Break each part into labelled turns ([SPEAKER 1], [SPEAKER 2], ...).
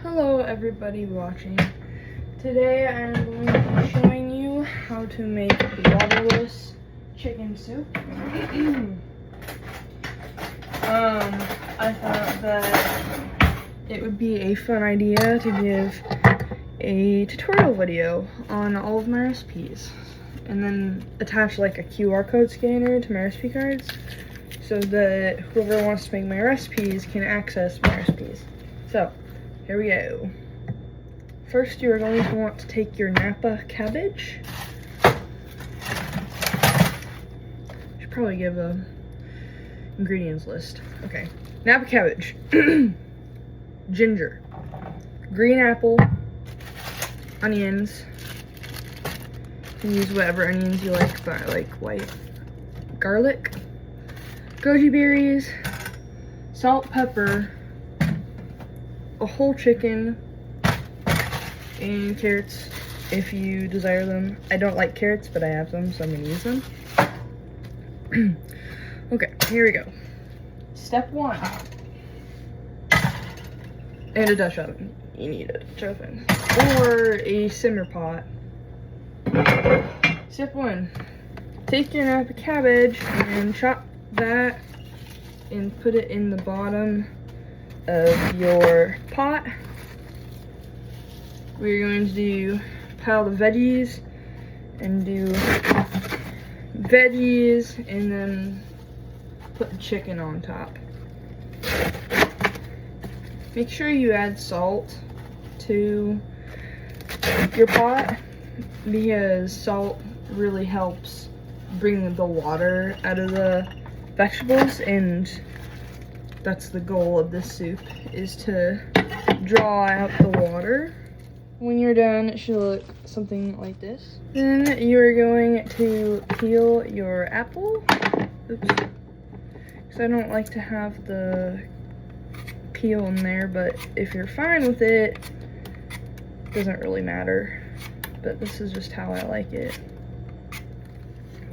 [SPEAKER 1] Hello everybody watching. Today I'm going to be showing you how to make waterless chicken soup. I thought that it would be a fun idea to give a tutorial video on all of my recipes and then attach like a QR code scanner to my recipe cards so that whoever wants to make my recipes can access my recipes. So here we go. First, you are going to want to take your Napa cabbage. Should probably give a ingredients list. Okay, Napa cabbage, ginger, green apple, onions. You can use whatever onions you like, but I like white. Garlic, goji berries, salt, pepper, a whole chicken, and carrots if you desire them. I don't like carrots, but I have them, so I'm gonna use them. Okay, here we go. Step 1. And a Dutch oven. You need a Dutch oven. Or a simmer pot. Step 1. Take your Napa cabbage and chop that and put it in the bottom of your pot. We're going to do pile the veggies and do veggies and then put the chicken on top. Make sure you add salt to your pot because salt really helps bring the water out of the vegetables, and that's the goal of this soup, is to draw out the water. When you're done, it should look something like this. Then you're going to peel your apple. Oops. Because I don't like to have the peel in there, but if you're fine with it, it doesn't really matter. But this is just how I like it.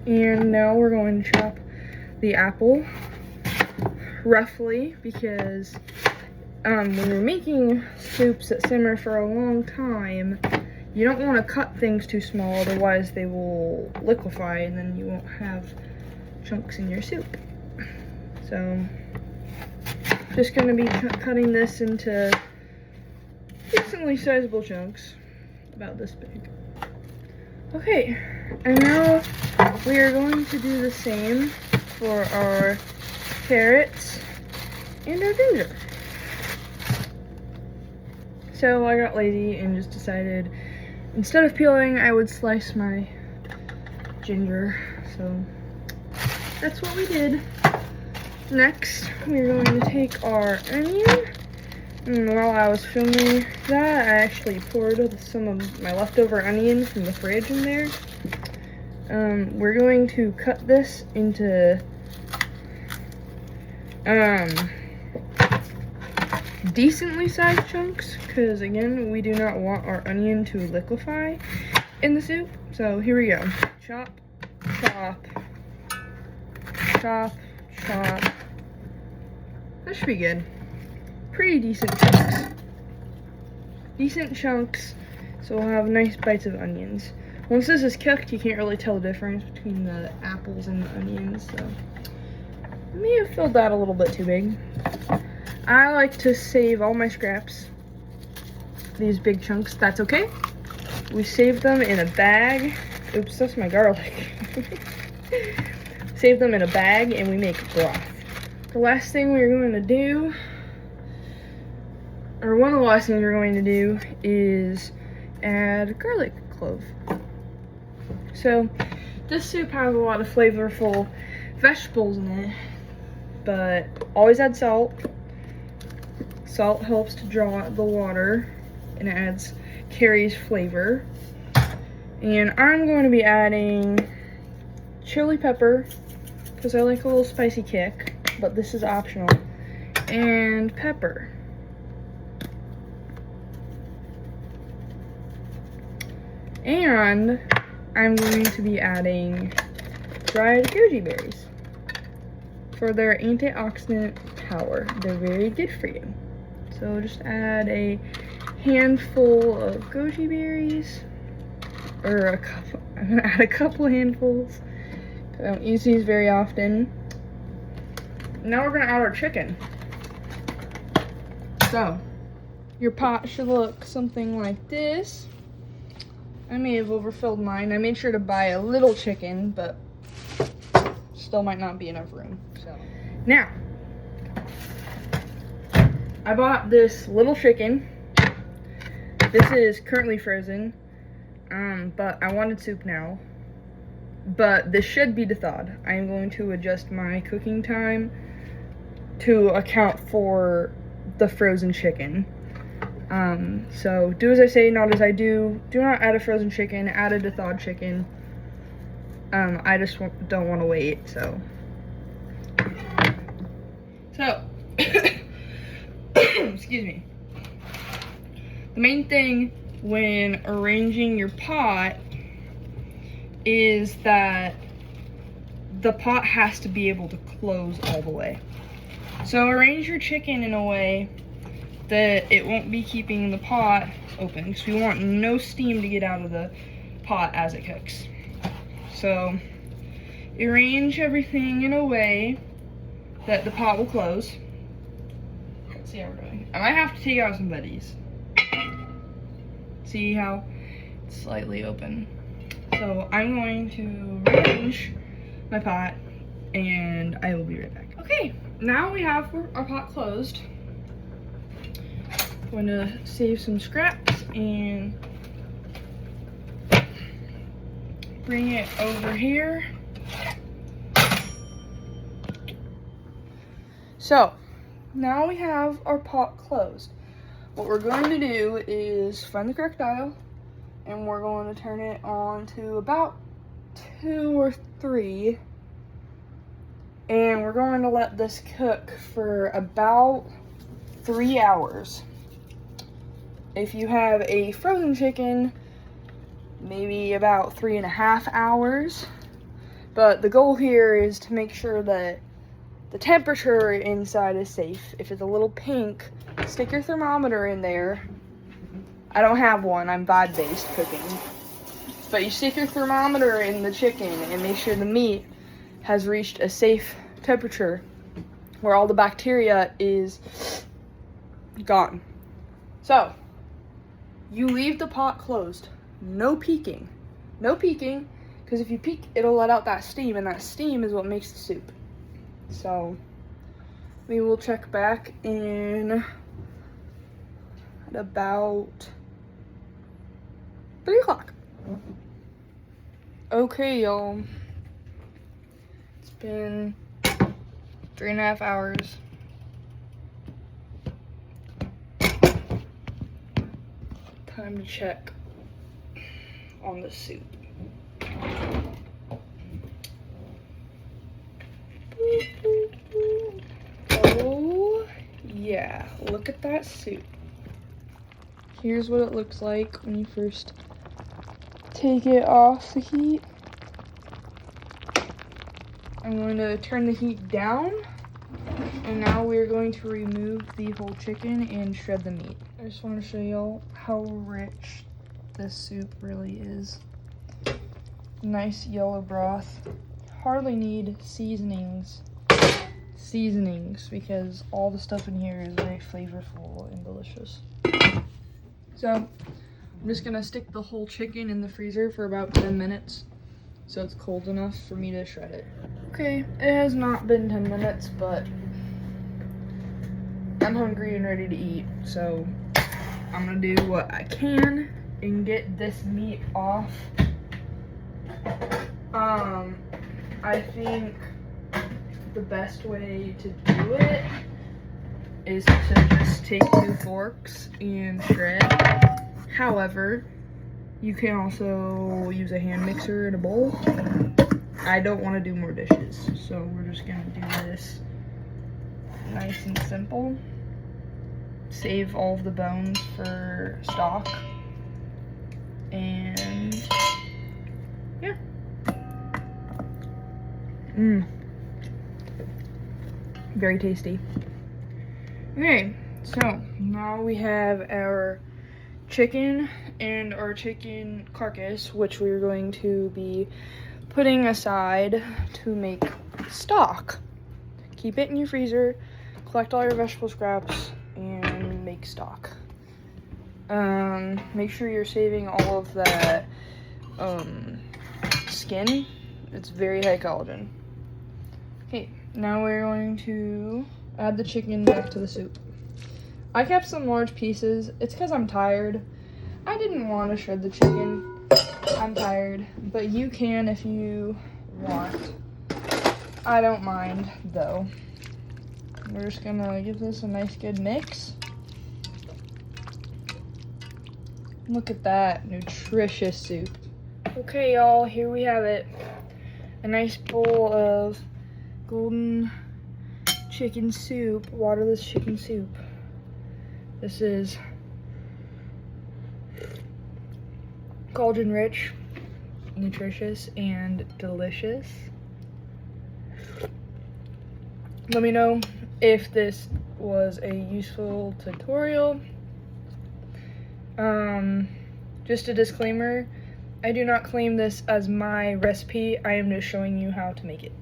[SPEAKER 1] And now we're going to chop the apple roughly, because when you're making soups that simmer for a long time, you don't want to cut things too small, otherwise they will liquefy and then you won't have chunks in your soup. So just going to be cutting this into decently sizable chunks, about this big. Okay, and now we are going to do the same for our carrots and our ginger. So I got lazy and just decided instead of peeling, I would slice my ginger. So that's what we did. Next, we're going to take our onion. And while I was filming that, I actually poured some of my leftover onion from the fridge in there. We're going to cut this into decently sized chunks, because again, we do not want our onion to liquefy in the soup. So here we go. Chop, chop, chop, chop. That should be good. Pretty decent chunks. Decent chunks, so we'll have nice bites of onions. Once this is cooked, you can't really tell the difference between the apples and the onions, so I may have filled that a little bit too big. I like to save all my scraps, these big chunks. That's okay. We save them in a bag. Oops, that's my garlic. Save them in a bag and we make broth. The last thing we're going to do, or one of the last things we're going to do, is add garlic clove. So this soup has a lot of flavorful vegetables in it, but always add salt. Salt helps to draw the water and carries flavor. And I'm going to be adding chili pepper because I like a little spicy kick, but this is optional, and pepper. And I'm going to be adding dried goji berries for their antioxidant power. They're very good for you. So just add a handful of goji berries, or a couple. I'm gonna add a couple handfuls. I don't use these very often. Now we're gonna add our chicken. So your pot should look something like this. I may have overfilled mine. I made sure to buy a little chicken, but still might not be enough room. So now I bought this little chicken. This is currently frozen, but I wanted soup now. But this should be thawed. I am going to adjust my cooking time to account for the frozen chicken. So do as I say, not as I do. Do not add a frozen chicken, add a thawed chicken. I just don't want to wait, so. Excuse me. The main thing when arranging your pot is that the pot has to be able to close all the way. So arrange your chicken in a way that it won't be keeping the pot open, because we want no steam to get out of the pot as it cooks. So arrange everything in a way that the pot will close. Let's see how we're doing. I might have to take out some buddies. See how it's slightly open. So I'm going to rearrange my pot and I will be right back. Okay, now we have our pot closed. I'm going to save some scraps and bring it over here. So now we have our pot closed. What we're going to do is find the correct dial, and we're going to turn it on to about 2 or 3. And we're going to let this cook for about 3 hours. If you have a frozen chicken, maybe about 3.5 hours. But the goal here is to make sure that the temperature inside is safe. If it's a little pink, stick your thermometer in there. I don't have one, I'm VOD-based cooking. But you stick your thermometer in the chicken and make sure the meat has reached a safe temperature where all the bacteria is gone. So, you leave the pot closed. No peeking. No peeking, because if you peek, it'll let out that steam, and that steam is what makes the soup. So, we will check back in at about 3 o'clock. Okay, y'all. It's been 3.5 hours. Time to check on the soup. Oh, yeah. Look at that soup. Here's what it looks like when you first take it off the heat. I'm going to turn the heat down, and now we're going to remove the whole chicken and shred the meat. I just want to show y'all how rich this soup really is. Nice yellow broth. Hardly need seasonings because all the stuff in here is very flavorful and delicious. So I'm just gonna stick the whole chicken in the freezer for about 10 minutes so it's cold enough for me to shred it. Okay, it has not been 10 minutes, but I'm hungry and ready to eat, so I'm gonna do what I can and get this meat off. I think the best way to do it is to just take 2 forks and shred. However, you can also use a hand mixer in a bowl. I don't want to do more dishes, so we're just gonna do this nice and simple. Save all of the bones for stock. And yeah. Very tasty. Okay, So now we have our chicken and our chicken carcass, which we're going to be putting aside to make stock. Keep it in your freezer, collect all your vegetable scraps, and make stock. Make sure you're saving all of that skin. It's very high collagen. Okay, now we're going to add the chicken back to the soup. I kept some large pieces. It's because I'm tired. I didn't want to shred the chicken. I'm tired, but you can if you want. I don't mind, though. We're just gonna give this a nice good mix. Look at that nutritious soup. Okay, y'all, here we have it. A nice bowl of golden chicken soup, waterless chicken soup. This is collagen rich, nutritious, and delicious. Let me know if this was a useful tutorial. Just a disclaimer, I do not claim this as my recipe. I am just showing you how to make it.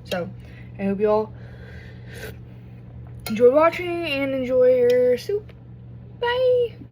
[SPEAKER 1] So, I hope you all enjoy watching and enjoy your soup. Bye!